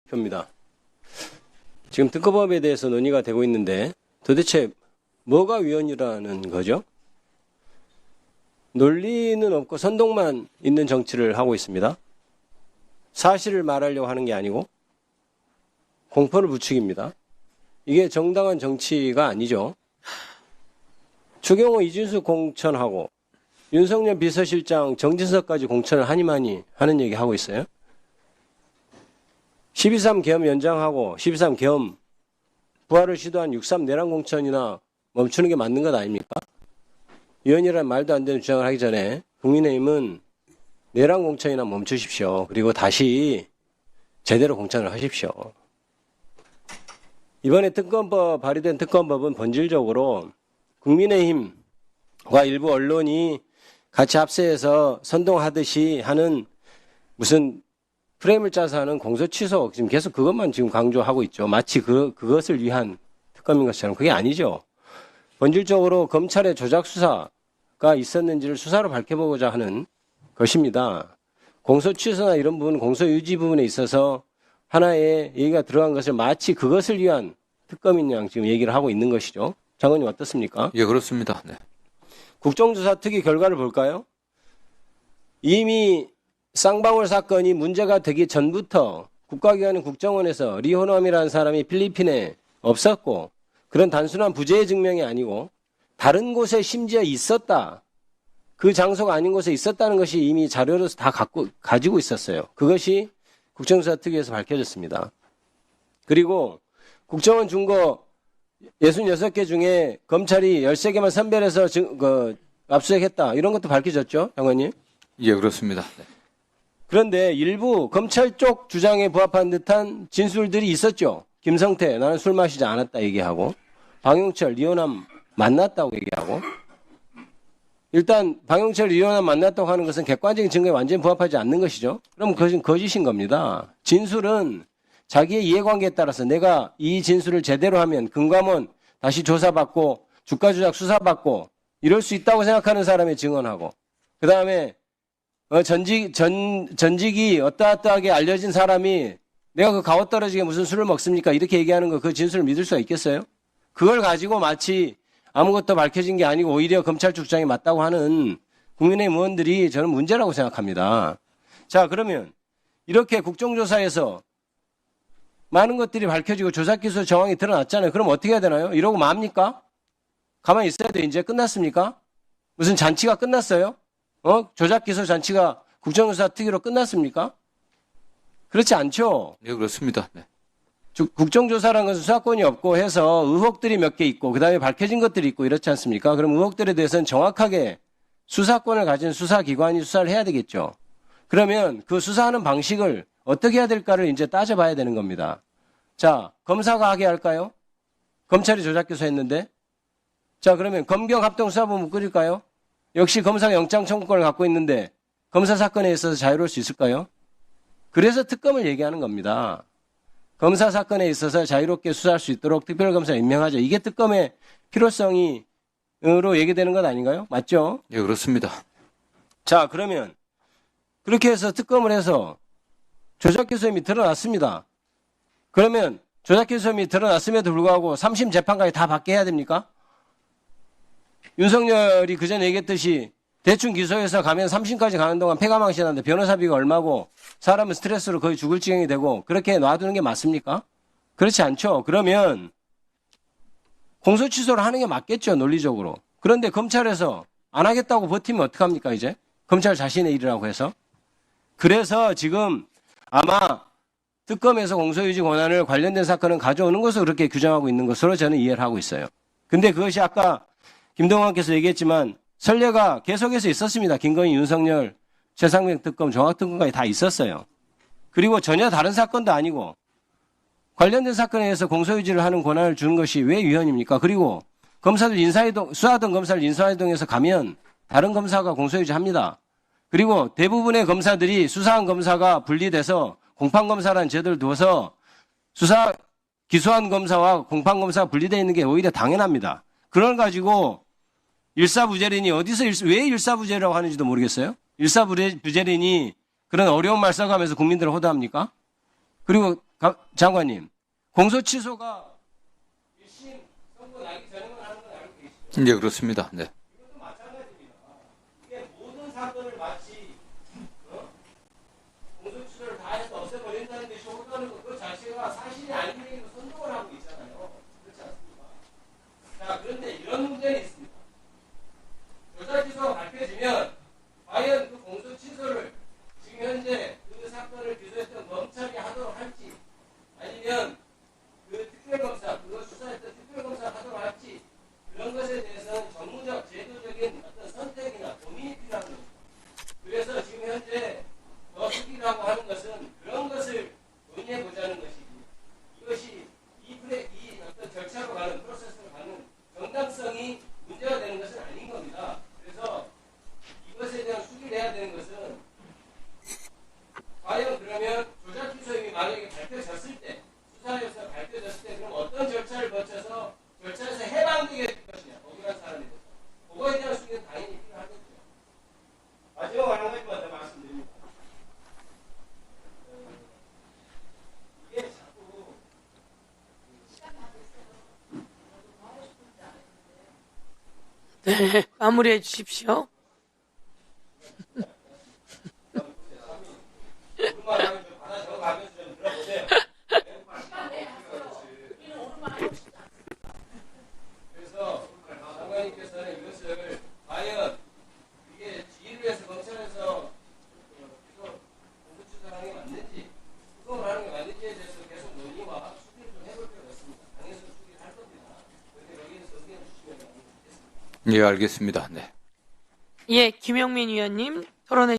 표입니다. 지금 특검법에 대해서 논의가 되고 있는데 도대체 뭐가 위헌이라는 거죠? 논리는 없고 선동만 있는 정치를 하고 있습니다. 사실을 말하려고 하는 게 아니고 공포를 부추깁니다. 이게 정당한 정치가 아니죠. 추경호 이준수 공천하고 윤석열 비서실장 정진석까지 공천을 하니마니 하는 얘기 하고 있어요. 12.3 계엄 연장하고 12.3 계엄 부활을 시도한 6.3 내란 공천이나 멈추는 게 맞는 것 아닙니까? 위헌이라는 말도 안 되는 주장을 하기 전에 국민의힘은 내란 공천이나 멈추십시오. 그리고 다시 제대로 공천을 하십시오. 이번에 발의된 특검법은 본질적으로 국민의힘과 일부 언론이 같이 합세해서 선동하듯이 하는 무슨 프레임을 짜서 하는 공소 취소, 지금 계속 그것만 지금 강조하고 있죠. 마치 그것을 위한 특검인 것처럼. 그게 아니죠. 본질적으로 검찰의 조작 수사가 있었는지를 수사로 밝혀보고자 하는 것입니다. 공소 취소나 이런 부분, 공소 유지 부분에 있어서 하나의 얘기가 들어간 것을 마치 그것을 위한 특검인 양 지금 얘기를 하고 있는 것이죠. 장관님 어떻습니까? 예, 그렇습니다. 네. 국정조사 특위 결과를 볼까요? 이미 쌍방울 사건이 문제가 되기 전부터 국가기관인 국정원에서 리호남이라는 사람이 필리핀에 없었고 그런 단순한 부재의 증명이 아니고 다른 곳에 심지어 있었다. 그 장소가 아닌 곳에 있었다는 것이 이미 자료로서 다 가지고 있었어요. 그것이 국정조사 특위에서 밝혀졌습니다. 그리고 국정원 준거 66개 중에 검찰이 13개만 선별해서 압수수색했다. 이런 것도 밝혀졌죠, 장관님? 예, 그렇습니다. 네. 그런데 일부 검찰 쪽 주장에 부합한 듯한 진술들이 있었죠. 김성태, 나는 술 마시지 않았다 얘기하고, 방용철, 리호남 만났다고 얘기하고, 일단 방용철, 리호남 만났다고 하는 것은 객관적인 증거에 완전히 부합하지 않는 것이죠. 그럼 그것은 거짓인 겁니다. 진술은 자기의 이해관계에 따라서 내가 이 진술을 제대로 하면 금감원 다시 조사받고 주가 조작 수사받고 이럴 수 있다고 생각하는 사람의 증언하고 그 다음에 전직이 어떠어떠하게 알려진 사람이 내가 그 가오떨어지게 무슨 술을 먹습니까? 이렇게 얘기하는 거 그 진술을 믿을 수가 있겠어요? 그걸 가지고 마치 아무것도 밝혀진 게 아니고 오히려 검찰 쪽 주장이 맞다고 하는 국민의힘 의원들이 저는 문제라고 생각합니다. 자, 그러면 이렇게 국정조사에서 많은 것들이 밝혀지고 조사기소 정황이 드러났잖아요. 그럼 어떻게 해야 되나요? 이러고 맙니까? 가만히 있어야 돼. 이제 끝났습니까? 무슨 잔치가 끝났어요? 조작기소 잔치가 국정조사 특위로 끝났습니까? 그렇지 않죠. 예, 그렇습니다. 네. 국정조사라는 것은 수사권이 없고 해서 의혹들이 몇 개 있고 그다음에 밝혀진 것들이 있고 이렇지 않습니까? 그럼 의혹들에 대해서는 정확하게 수사권을 가진 수사기관이 수사를 해야 되겠죠. 그러면 그 수사하는 방식을 어떻게 해야 될까를 이제 따져봐야 되는 겁니다. 자, 검사가 하게 할까요? 검찰이 조작기소했는데. 자, 그러면 검경합동수사본부 꾸릴까요? 역시 검사가 영장 청구권을 갖고 있는데 검사 사건에 있어서 자유로울 수 있을까요? 그래서 특검을 얘기하는 겁니다. 검사 사건에 있어서 자유롭게 수사할 수 있도록 특별검사를 임명하자. 이게 특검의 필요성으로 얘기되는 것 아닌가요? 맞죠? 예, 그렇습니다. 자, 그러면 그렇게 해서 특검을 해서 조작기소 혐의 드러났습니다. 그러면 조작기소 혐의 드러났음에도 불구하고 3심 재판까지 다 받게 해야 됩니까? 윤석열이 그전에 얘기했듯이 대충 기소해서 가면 3심까지 가는 동안 폐가망신하는데 변호사비가 얼마고 사람은 스트레스로 거의 죽을 지경이 되고 그렇게 놔두는 게 맞습니까? 그렇지 않죠. 그러면 공소 취소를 하는 게 맞겠죠. 논리적으로. 그런데 검찰에서 안 하겠다고 버티면 어떡합니까 이제? 검찰 자신의 일이라고 해서. 그래서 지금 아마 특검에서 공소유지 권한을 관련된 사건은 가져오는 것으로 그렇게 규정하고 있는 것으로 저는 이해를 하고 있어요. 근데 그것이 아까 김동완께서 얘기했지만 선례가 계속해서 있었습니다. 김건희, 윤석열, 최상병 특검, 종합특검까지 다 있었어요. 그리고 전혀 다른 사건도 아니고 관련된 사건에 대해서 공소유지를 하는 권한을 주는 것이 왜 위헌입니까? 그리고 검사들 인사이동, 수사하던 검사를 인사이동해서 가면 다른 검사가 공소유지 합니다. 그리고 대부분의 검사들이 수사한 검사가 분리돼서 공판검사라는 제도를 두어서 기소한 검사와 공판검사가 분리되어 있는 게 오히려 당연합니다. 그걸 가지고 일사부재린이 왜 일사부재라고 하는지도 모르겠어요. 일사부재린이 그런 어려운 말 써가면서 국민들을 호도합니까? 그리고 장관님, 공소 취소가 1심 선고 나기 전에만 하는 건 알고 계시죠? 예, 그렇습니다. 네. 이것도 마찬가지입니다. 이게 모든 사건을 마치 공소 취소를 다 해서 없애버린다는 게 쇼다는 것 그 자체가 사실이 아닌 얘기로 선동을 하고 있잖아요. 그렇지 않습니까? 자, 그런데 이런 문제는 있습니다. 조사 취소가 밝혀지면 과연 그 공소 취소를 지금 현재 그 사건을 기소했던 검찰이 하도록 할지 아니면 그 특별검사, 그거 수사했던 특별검사가 하도록 할지 그런 것에 대해서는 정무적, 제도적인 어떤 선택이나 고민이 필요한 겁니다. 그래서 지금 현재 더 숙이라고 하는 것은 그런 것을 논의해보자는 것이고 이것이 이 어떤 절차로 가는 프로세스로 가는 정당성이 문제가 되는 것은 아닌 겁니다. 그래서 이것에 대한 수기를 해야 되는 것은 과연 그러면 조작 기소임이 만약에 밝혀졌을 때 수사에서 밝혀졌을 때 그럼 어떤 절차를 거쳐서 절차에서 해방되게 될 것이냐 억울한 사람에 대해서 그거에 대한 수기는 당연히 필요하겠죠. 마지막 한 가지만 더 말씀드립니다. 이게 자꾸 네, 마무리해 주십시오. 오른말하면 좀 받아 적어가면서 좀 들어보세요. 그래서 장관님께서는 이것을 과연 이게 지휘를 해서 검찰에서 공소취소를 하는 게 맞는지 수동을 하는 게 맞는지에 대해서 계속 논의와 수기를 좀 해볼 필요가 있습니다. 당에서 수기를 할 겁니다. 그런데 여기에서 의견 주시면 좋겠습니다. 예, 알겠습니다. 네. 예, 김영민 위원님 토론해